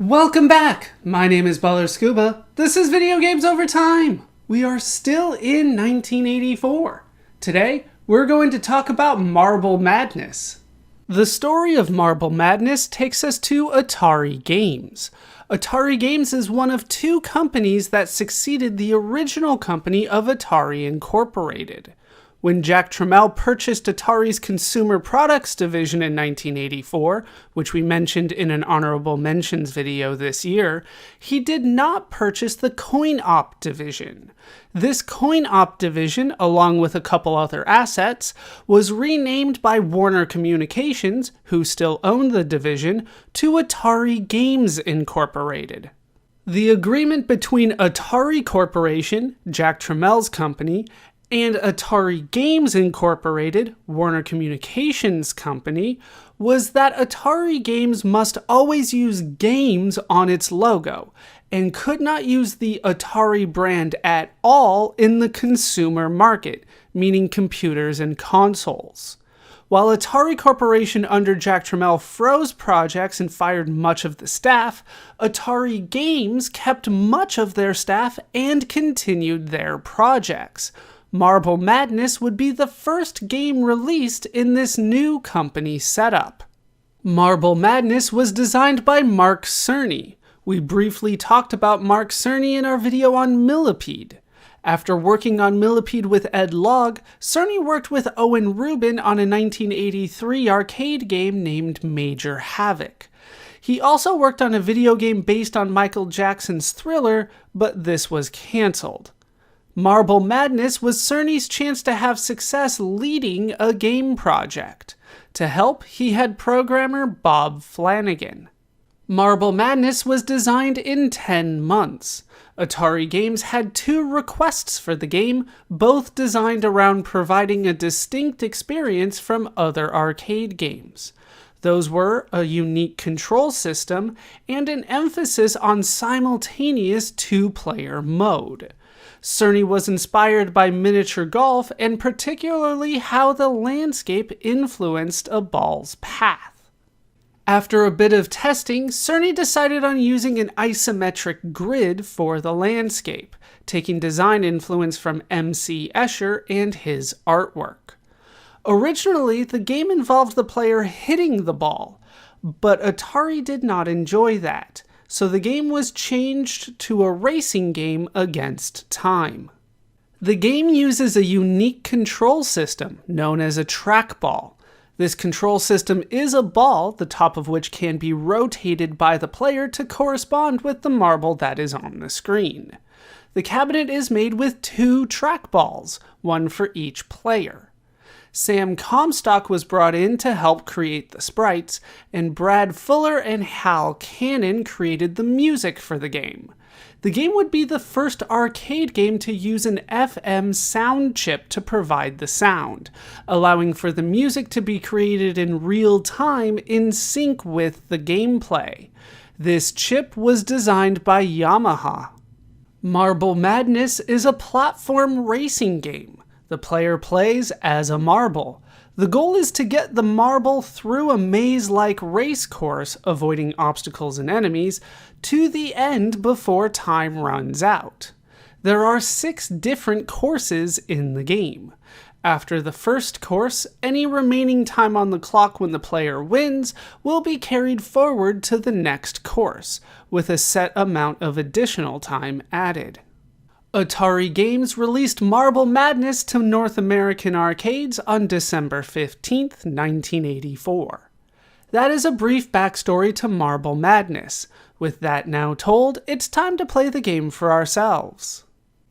Welcome back! My name is Baller Scuba. This is Video Games Over Time. We are still in 1984. Today, we're going to talk about Marble Madness. The story of Marble Madness takes us to Atari Games. Atari Games is one of two companies that succeeded the original company of Atari Incorporated. When Jack Tramiel purchased Atari's Consumer Products division in 1984, which we mentioned in an honorable mentions video this year, he did not purchase the Coin-Op division. This Coin-Op division, along with a couple other assets, was renamed by Warner Communications, who still owned the division, to Atari Games Incorporated. The agreement between Atari Corporation, Jack Tramiel's company, and Atari Games Incorporated, Warner Communications company, was that Atari Games must always use games on its logo, and could not use the Atari brand at all in the consumer market, meaning computers and consoles. While Atari Corporation under Jack Tramiel froze projects and fired much of the staff, Atari Games kept much of their staff and continued their projects. Marble Madness would be the first game released in this new company setup. Marble Madness was designed by Mark Cerny. We briefly talked about Mark Cerny in our video on Millipede. After working on Millipede with Ed Logg, Cerny worked with Owen Rubin on a 1983 arcade game named Major Havoc. He also worked on a video game based on Michael Jackson's Thriller, but this was cancelled. Marble Madness was Cerny's chance to have success leading a game project. To help, he had programmer Bob Flanagan. Marble Madness was designed in 10 months. Atari Games had two requests for the game, both designed around providing a distinct experience from other arcade games. Those were a unique control system and an emphasis on simultaneous two-player mode. Cerny was inspired by miniature golf and particularly how the landscape influenced a ball's path. After a bit of testing, Cerny decided on using an isometric grid for the landscape, taking design influence from M.C. Escher and his artwork. Originally, the game involved the player hitting the ball, but Atari did not enjoy that. So the game was changed to a racing game against time. The game uses a unique control system known as a trackball. This control system is a ball, the top of which can be rotated by the player to correspond with the marble that is on the screen. The cabinet is made with two trackballs, one for each player. Sam Comstock was brought in to help create the sprites, and Brad Fuller and Hal Cannon created the music for the game. The game would be the first arcade game to use an FM sound chip to provide the sound, allowing for the music to be created in real time in sync with the gameplay. This chip was designed by Yamaha. Marble Madness is a platform racing game. The player plays as a marble. The goal is to get the marble through a maze-like race course, avoiding obstacles and enemies, to the end before time runs out. There are 6 different courses in the game. After the first course, any remaining time on the clock when the player wins will be carried forward to the next course, with a set amount of additional time added. Atari Games released Marble Madness to North American arcades on December 15, 1984. That is a brief backstory to Marble Madness. With that now told, it's time to play the game for ourselves.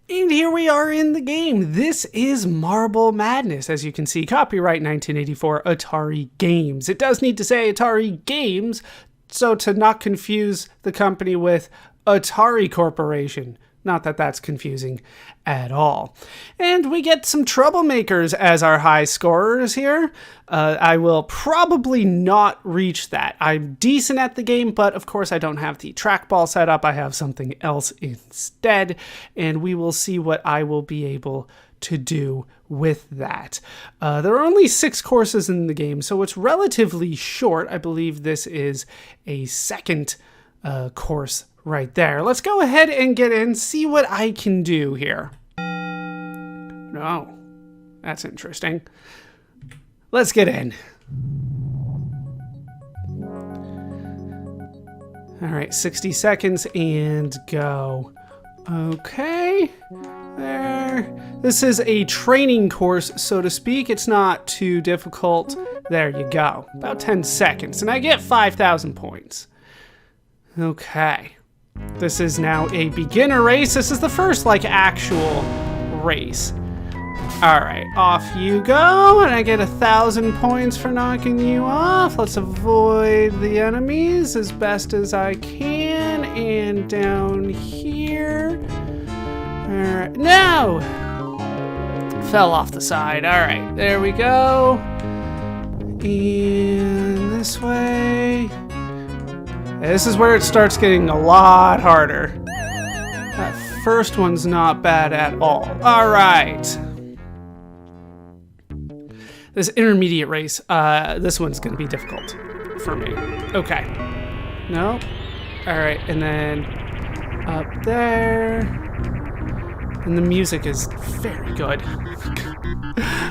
And here we are in the game. This is Marble Madness. As you can see, copyright 1984 Atari Games. It does need to say Atari Games, so to not confuse the company with Atari Corporation. Not that that's confusing at all. And we get some troublemakers as our high scorers here. I will probably not reach that. I'm decent at the game, but of course I don't have the trackball set up. I have something else instead, and we will see what I will be able to do with that. There are only 6 courses in the game, so it's relatively short. I believe this is a second course right there. Let's go ahead and get in, see what I can do here. No, that's interesting. Let's get in. All right, 60 seconds and go. Okay, there. This is a training course, so to speak. It's not too difficult. There you go. About 10 seconds, and I get 5,000 points. Okay. This is now a beginner race. This is the first, like, actual race. All right, off you go, and I get 1,000 points for knocking you off. Let's avoid the enemies as best as I can, and down here. All right, no! Fell off the side. All right, there we go. And this way. This is where it starts getting a lot harder. That first one's not bad at all. All right. This intermediate race, this one's gonna be difficult for me. Okay. Nope. All right, and then up there. And the music is very good.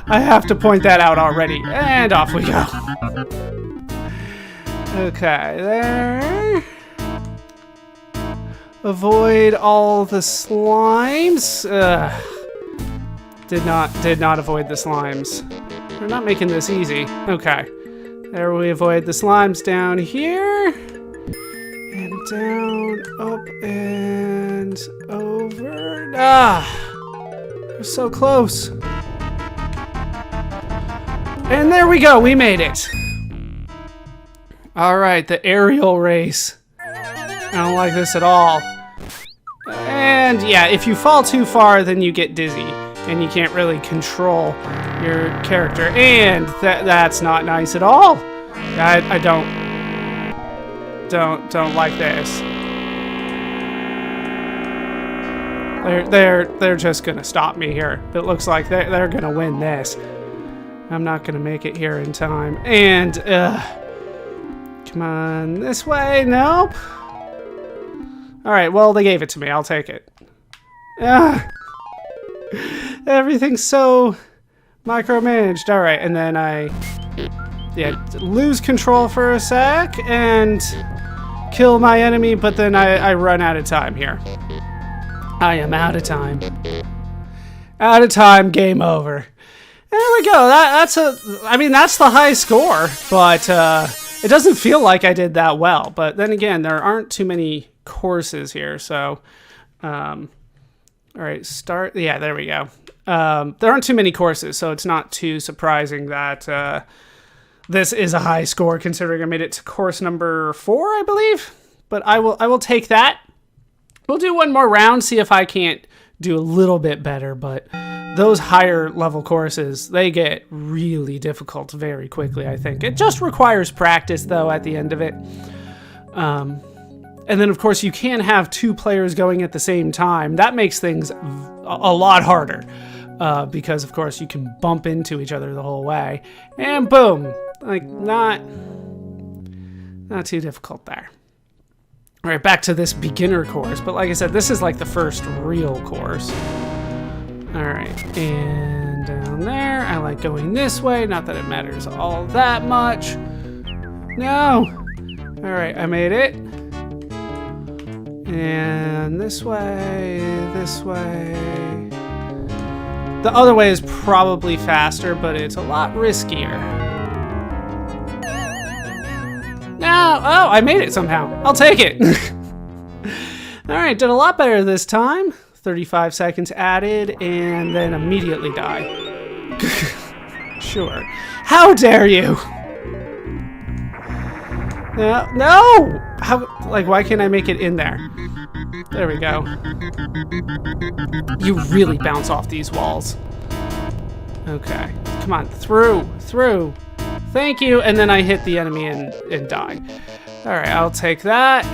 I have to point that out already. And off we go. Okay, there. Avoid all the slimes. Did not avoid the slimes. They're not making this easy. Okay. There we avoid the slimes down here. And down, up, and over. We're so close. And there we go, we made it. All right, the aerial race. I don't like this at all. And yeah, if you fall too far, then you get dizzy, and you can't really control your character, and that's not nice at all. I don't like this. They're just gonna stop me here. It looks like they're gonna win this. I'm not gonna make it here in time, and come on, this way. Nope. All right, well, they gave it to me. I'll take it. Everything's so micromanaged. All right, and then I lose control for a sec and kill my enemy, but then I run out of time here. I am out of time. Out of time, game over. There we go. That's the high score, but it doesn't feel like I did that well. But then again, there aren't too many courses here, so all right, start. Yeah, there we go. There aren't too many courses, so it's not too surprising that this is a high score, considering I made it to course number 4, I believe. But I will take that. We'll do one more round, see if I can't do a little bit better. But those higher level courses, they get really difficult very quickly, I think. It just requires practice, though, at the end of it. And then, of course, you can have 2 players going at the same time. That makes things a lot harder because, of course, you can bump into each other the whole way. And boom! Like, not too difficult there. All right, back to this beginner course. But like I said, this is like the first real course. All right, and down there. I like going this way. Not that it matters all that much. No! All right, I made it. And this way, this way. The other way is probably faster, but it's a lot riskier. No! Oh, I made it somehow. I'll take it. All right, did a lot better this time. 35 seconds added, and then immediately die. Sure. How dare you? No! How? Like, why can't I make it in there? There we go. You really bounce off these walls. Okay. Come on. Through. Thank you. And then I hit the enemy and die. All right. I'll take that.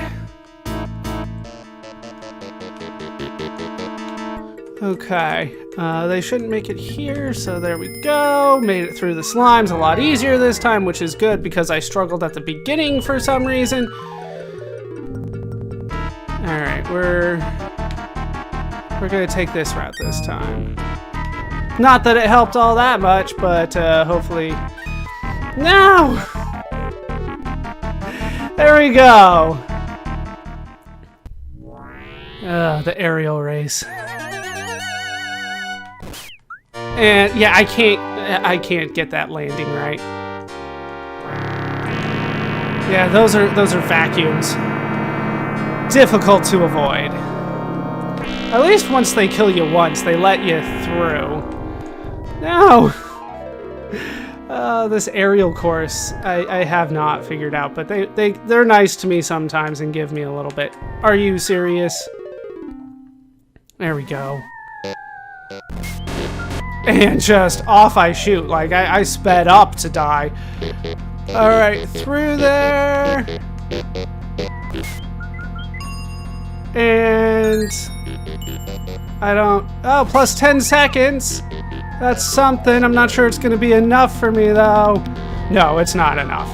Okay. They shouldn't make it here, so there we go. Made it through the slimes a lot easier this time, which is good because I struggled at the beginning for some reason. We're gonna take this route this time. Not that it helped all that much, but hopefully... No! There we go! The aerial race. And yeah, I can't get that landing right. Yeah, those are vacuums. Difficult to avoid. At least once they kill you once, they let you through. No! This aerial course, I have not figured out, but they're nice to me sometimes and give me a little bit. Are you serious? There we go. And just off I shoot, like I sped up to die. Alright, through there. And I don't, oh, plus 10 seconds. That's something. I'm not sure it's going to be enough for me, though. No, it's not enough.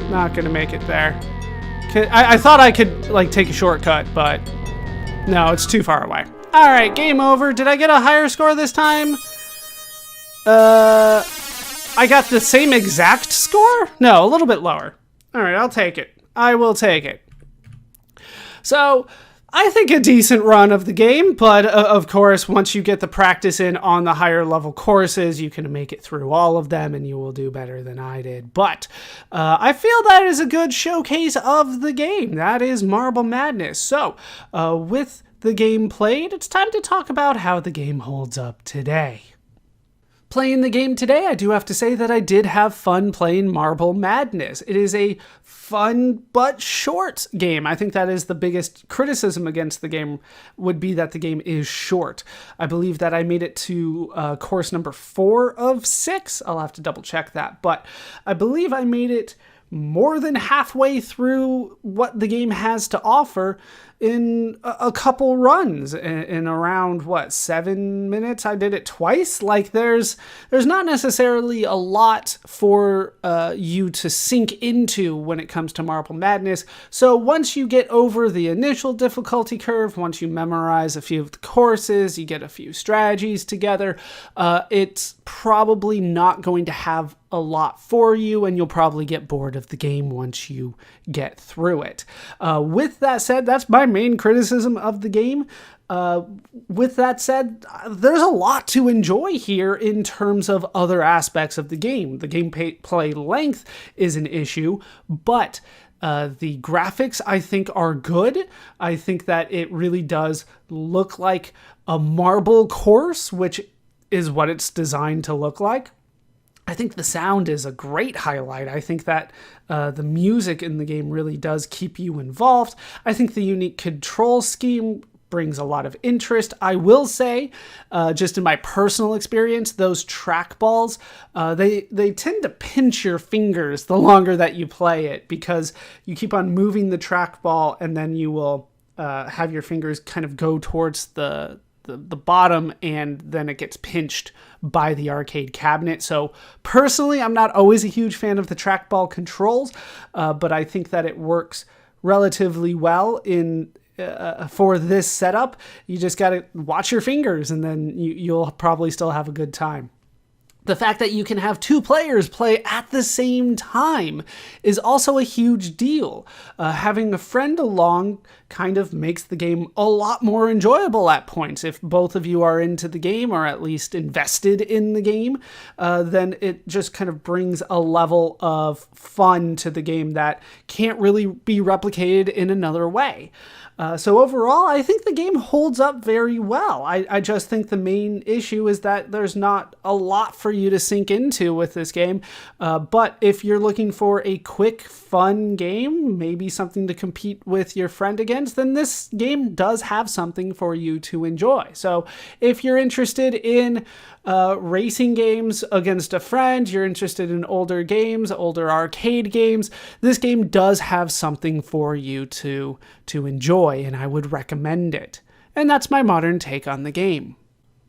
Not going to make it there. I thought I could, like, take a shortcut, but no, it's too far away. All right, game over. Did I get a higher score this time? I got the same exact score? No, a little bit lower. All right, I'll take it. I will take it. So... I think a decent run of the game, but of course, once you get the practice in on the higher level courses, you can make it through all of them and you will do better than I did. But I feel that is a good showcase of the game. That is Marble Madness. So with the game played, it's time to talk about how the game holds up today. Playing the game today, I do have to say that I did have fun playing Marble Madness. It is a fun but short game. I think that is the biggest criticism against the game, would be that the game is short. I believe that I made it to course number 4 of 6. I'll have to double check that, but I believe I made it more than halfway through what the game has to offer in a couple runs in around, what, 7 minutes? I did it twice. Like, there's not necessarily a lot for you to sink into when it comes to Marble Madness. So once you get over the initial difficulty curve, once you memorize a few of the courses, you get a few strategies together, it's probably not going to have a lot for you, and you'll probably get bored of the game once you get through it. With that said, that's my main criticism of the game. With that said, there's a lot to enjoy here in terms of other aspects of the game. The gameplay length is an issue, but the graphics, I think, are good. I think that it really does look like a marble course, which is what it's designed to look like. I think the sound is a great highlight. I think that the music in the game really does keep you involved. I think the unique control scheme brings a lot of interest. I will say, just in my personal experience, those trackballs, they tend to pinch your fingers the longer that you play it, because you keep on moving the trackball and then you will have your fingers kind of go towards the bottom, and then it gets pinched by the arcade cabinet. So personally, I'm not always a huge fan of the trackball controls, but I think that it works relatively well in for this setup. You just got to watch your fingers, and then you'll probably still have a good time. The fact that you can have 2 players play at the same time is also a huge deal. Having a friend along kind of makes the game a lot more enjoyable at points. If both of you are into the game, or at least invested in the game, then it just kind of brings a level of fun to the game that can't really be replicated in another way. So overall, I think the game holds up very well. I just think the main issue is that there's not a lot for you to sink into with this game. But if you're looking for a quick, fun game, maybe something to compete with your friend against, then this game does have something for you to enjoy. So if you're interested in racing games against a friend, you're interested in older games, older arcade games, this game does have something for you to enjoy, and I would recommend it. And that's my modern take on the game.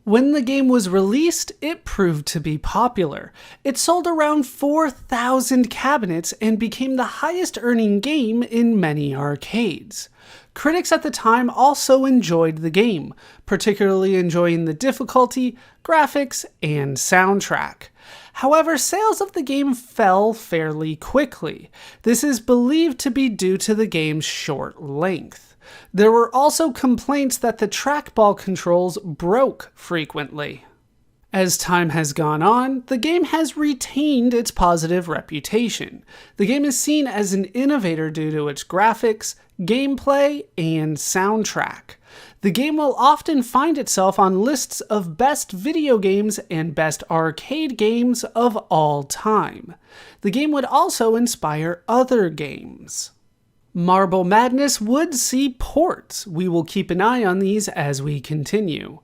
When the game was released, it proved to be popular. It sold around 4,000 cabinets and became the highest earning game in many arcades. Critics at the time also enjoyed the game, particularly enjoying the difficulty, graphics, and soundtrack. However, sales of the game fell fairly quickly. This is believed to be due to the game's short length. There were also complaints that the trackball controls broke frequently. As time has gone on, the game has retained its positive reputation. The game is seen as an innovator due to its graphics, gameplay, and soundtrack. The game will often find itself on lists of best video games and best arcade games of all time. The game would also inspire other games. Marble Madness would see ports. We will keep an eye on these as we continue.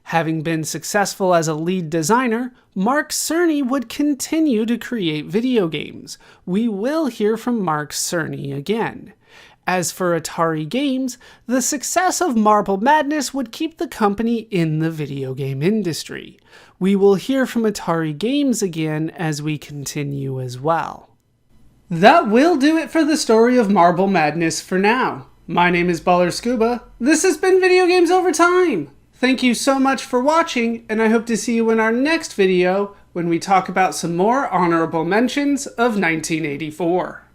Having been successful as a lead designer, Mark Cerny would continue to create video games. We will hear from Mark Cerny again. As for Atari Games, the success of Marble Madness would keep the company in the video game industry. We will hear from Atari Games again as we continue as well. That will do it for the story of Marble Madness for now. My name is Baller Scuba. This has been Video Games Over Time. Thank you so much for watching, and I hope to see you in our next video when we talk about some more honorable mentions of 1984.